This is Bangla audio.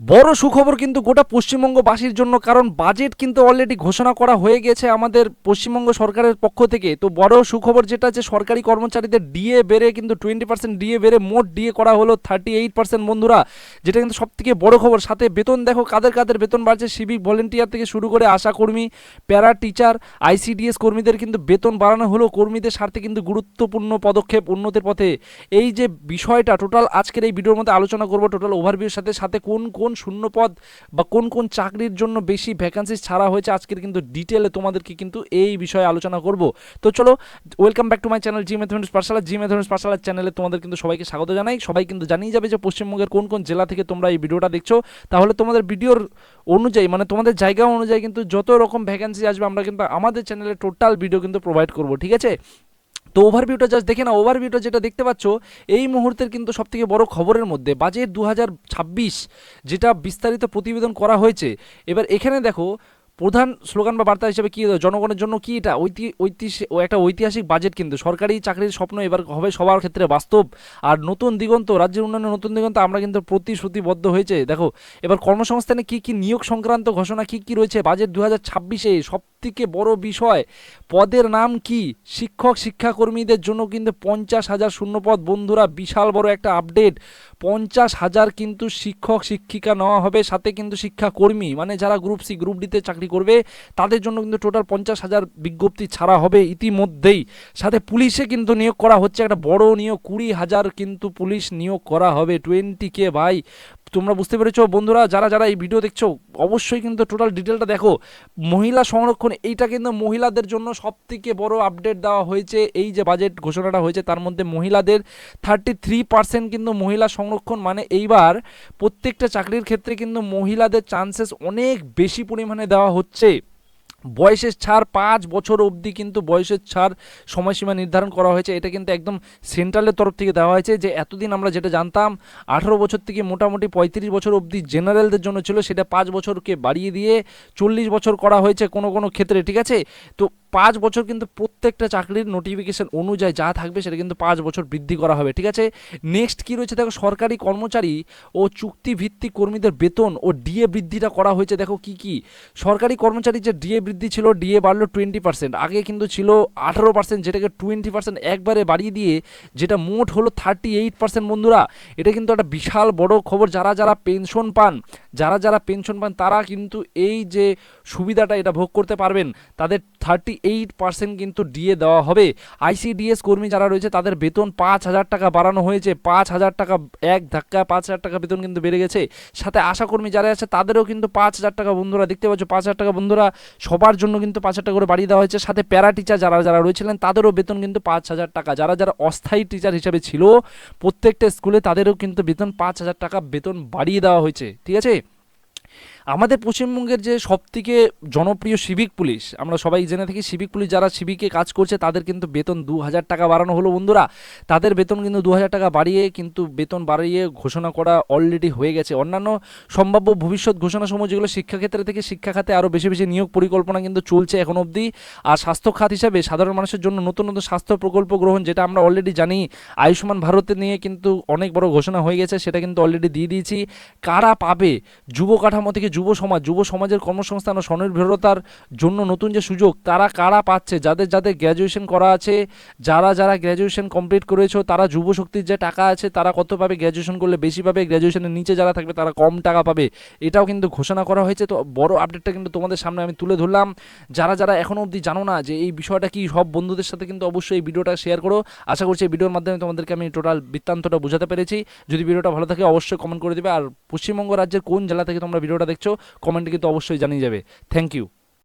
বড় সুখবর কিন্তু গোটা পশ্চিমবঙ্গবাসীর জন্য, কারণ বাজেট কিন্তু অলরেডি ঘোষণা করা হয়ে গেছে আমাদের পশ্চিমবঙ্গ সরকারের পক্ষ থেকে। তো বড় সুখবর যেটা, যে সরকারি কর্মচারীদের ডিএ বেড়ে কিন্তু 20% ডিএ বেড়ে মোট ডিএ করা হলো 38% বন্ধুরা, যেটা কিন্তু সব থেকে বড় খবর। সাথে বেতন দেখো কাদের কাদের বেতন বাড়ছে, সিভিক ভলেন্টিয়ার থেকে শুরু করে আশা কর্মী, প্যারা টিচার, আইসিডিএস কর্মীদের কিন্তু বেতন বাড়ানো হলো। কর্মীদের স্বার্থে কিন্তু গুরুত্বপূর্ণ পদক্ষেপ উন্নতির পথে। এই যে বিষয়টা টোটাল আজকের এই ভিডিওর মধ্যে আলোচনা করব, টোটাল ওভারভিউর সাথে সাথে কোন কোন শূন্য পদ বা কোন কোন চাকরির জন্য বেশি ভ্যাকান্সি ছাড়া হয়েছে, আজকের কিন্তু ডিটেলে তোমাদেরকে কিন্তু এই বিষয়ে আলোচনা করব। তো চলো, welcome back to my channel G mathematics Pathsala. G mathematics পাঠশালার চ্যানেলে তোমাদের কিন্তু সবাইকে স্বাগত জানাই। সবাই কিন্তু জানিয়ে যাবে যে পশ্চিমবঙ্গের কোন কোন জেলা থেকে তোমরা এই ভিডিওটা দেখছো, তাহলে তোমাদের ভিডিওর অনুযায়ী মানে তোমাদের জায়গা অনুযায়ী কিন্তু যত রকম ভ্যাকান্সি আসবে আমরা কিন্তু আমাদের চ্যানেলে টোটাল ভিডিও কিন্তু প্রোভাইড করব, ঠিক আছে। তো ওভারভিউটা জাস্ট দেখে না, ওভারভিউটা যেটা দেখতে পাচ্ছ এই মুহূর্তের কিন্তু সবথেকে বড় খবরের মধ্যে বাজেট 2026 যেটা বিস্তারিত প্রতিবেদন করা হয়েছে। এবার এখানে দেখো প্রধান স্লোগান বা বার্তা হিসেবে কী, জনগণের জন্য কি এটা একটা ঐতিহাসিক বাজেট, কিন্তু সরকারি চাকরির স্বপ্ন এবার হবে সবার ক্ষেত্রে বাস্তব। আর নতুন দিগন্ত, রাজ্যের উন্নয়নের নতুন দিগন্ত আমরা কিন্তু প্রতিশ্রুতিবদ্ধ হয়েছে। দেখো এবার কর্মসংস্থানে কি কি নিয়োগ সংক্রান্ত ঘোষণা কি কি রয়েছে বাজেট 2026-এ, সব থেকে বড় বিষয় পদের নাম কি, শিক্ষক শিক্ষাকর্মীদের জন্য কিন্তু 50,000 শূন্যপদ বন্ধুরা, বিশাল বড় একটা আপডেট। 50,000 কিন্তু শিক্ষক শিক্ষিকা নেওয়া হবে, সাথে কিন্তু শিক্ষাকর্মী মানে যারা গ্রুপ সি গ্রুপ ডিতে চাকরি করবে তাদের জন্য কিন্তু টোটাল 50,000 বিজ্ঞপ্তি ছাড়া হবে ইতিমধ্যেই। সাথে পুলিশে কিন্তু নিয়োগ করা হচ্ছে একটা বড় নিয়োগ, 20,000 কিন্তু পুলিশ নিয়োগ করা হবে, 20K ভাই। তোমরা বুঝতে পেরেছো বন্ধুরা, যারা যারা এই ভিডিও দেখছো অবশ্যই কিন্তু টোটাল ডিটেলটা দেখো। মহিলা সংরক্ষণ, এইটা কিন্তু মহিলাদের জন্য সব থেকে বড় আপডেট দেওয়া হয়েছে। এই যে বাজেট ঘোষণাটা হয়েছে তার মধ্যে মহিলাদের 33% কিন্তু মহিলা সংরক্ষণ, মানে এইবার প্রত্যেকটা চাকরির ক্ষেত্রে কিন্তু মহিলাদের চান্সেস অনেক বেশি পরিমাণে দেওয়া হচ্ছে। বয়সের ছাড় 5 বছর অবধি কিন্তু বয়সের ছাড় সময়সীমা নির্ধারণ করা হয়েছে। এটা কিন্তু একদম সেন্ট্রালের তরফ থেকে দেওয়া হয়েছে। যে এতদিন আমরা যেটা জানতাম 18 বছর থেকে মোটামুটি 35 বছর অবধি জেনারেলদের জন্য ছিল, সেটা 5 বছরকে বাড়িয়ে দিয়ে 40 বছর করা হয়েছে কোনো কোনো ক্ষেত্রে, ঠিক আছে। তো 5 বছর কিন্তু প্রত্যেকটা চাকরির নোটিফিকেশন অনুযায়ী যা থাকবে সেটা কিন্তু 5 বছর বৃদ্ধি করা হবে, ঠিক আছে। নেক্সট কী রয়েছে দেখো, সরকারি কর্মচারী ও চুক্তিভিত্তিক কর্মীদের বেতন ও ডিএ বৃদ্ধিটা করা হয়েছে। দেখো কি কি সরকারি কর্মচারীর যে ডিএ বৃদ্ধি ছিল, ডিএ বাড়লো 20%, আগে কিন্তু ছিল 18%, যেটাকে 20% একবারে বাড়িয়ে দিয়ে যেটা মোট হলো 38% বন্ধুরা। এটা কিন্তু একটা বিশাল বড় খবর। যারা যারা পেনশন পান, তারা কিন্তু এই যে সুবিধাটা এটা ভোগ করতে পারবেন, তাদের 38% কিন্তু ডিএ দেওয়া হবে। আইসিডিএস কর্মী যারা রয়েছে তাদের বেতন 5,000 টাকা বাড়ানো হয়েছে, 5,000 টাকা এক ধাক্কা 5,000 টাকা বেতন কিন্তু বেড়ে গেছে। সাথে আশাকর্মী যারা আছে তাদেরও কিন্তু 5,000 টাকা বন্ধুরা, দেখতে পাচ্ছ 5,000 টাকা বন্ধুরা, সবার জন্য কিন্তু 5,000 টাকা করে বাড়িয়ে দেওয়া হয়েছে। সাথে প্যারা টিচার যারা যারা রয়েছিলেন তাদেরও বেতন কিন্তু 5,000 টাকা, যারা যারা অস্থায়ী টিচার হিসেবে ছিল প্রত্যেকটা স্কুলে তাদেরও কিন্তু বেতন 5,000 টাকা বেতন বাড়িয়ে দেওয়া হয়েছে, ঠিক আছে। আমাদের পশ্চিমবঙ্গের যে সবথেকে জনপ্রিয় সিভিক পুলিশ, আমরা সবাই জেনে থাকি সিভিক পুলিশ যারা সিভিকে কাজ করছে তাদের কিন্তু বেতন 2,000 টাকা বাড়ানো হলো বন্ধুরা। তাদের বেতন কিন্তু 2,000 টাকা বাড়িয়ে ঘোষণা করা অলরেডি হয়ে গেছে। অন্যান্য সম্ভাব্য ভবিষ্যৎ ঘোষণাসমূহ যেগুলো শিক্ষাক্ষেত্রে থেকে শিক্ষা খাতে আরও বেশি বেশি নিয়োগ পরিকল্পনা কিন্তু চলছে এখন অবধি। আর স্বাস্থ্য খাত হিসাবে সাধারণ মানুষের জন্য নতুন নতুন স্বাস্থ্য প্রকল্প গ্রহণ, যেটা আমরা অলরেডি জানি আয়ুষ্মান ভারতে নিয়ে কিন্তু অনেক বড় ঘোষণা হয়ে গেছে, সেটা কিন্তু অলরেডি দিয়ে দিয়েছি। কারা পাবে, যুব কাঠামো থেকে যুব সমাজের কর্মসংস্থান ও স্বনির্ভরতার জন্য নতুন যে সুযোগ, তারা কারা পাচ্ছে, যাদের যাদের গ্র্যাজুয়েশন করা আছে, যারা যারা গ্র্যাজুয়েশন কমপ্লিট করেছো তারা যুব শক্তির যে টাকা আছে তারা কত পাবে, গ্র্যাজুয়েশন করলে বেশি পাবে, গ্র্যাজুয়েশনের নিচে যারা থাকবে তারা কম টাকা পাবে, এটাও কিন্তু ঘোষণা করা হয়েছে। তো বড় আপডেটটা কিন্তু তোমাদের সামনে আমি তুলে ধরলাম। যারা যারা এখনও অবধি জানো না যে এই বিষয়টা কি, সব বন্ধুদের সাথে কিন্তু অবশ্যই এই ভিডিওটা শেয়ার করো। আশা করছি এই ভিডিওর মাধ্যমে তোমাদেরকে আমি টোটাল বৃত্তান্তটা বোঝাতে পেরেছি। যদি ভিডিওটা ভালো থাকে অবশ্যই কমেন্ট করে দেবে। আর পশ্চিমবঙ্গ রাজ্যের কোন জেলা থেকে তোমরা ভিডিওটা দেখছো কমেন্টে কিন্তু অবশ্যই জানিয়ে যাবে। Thank you.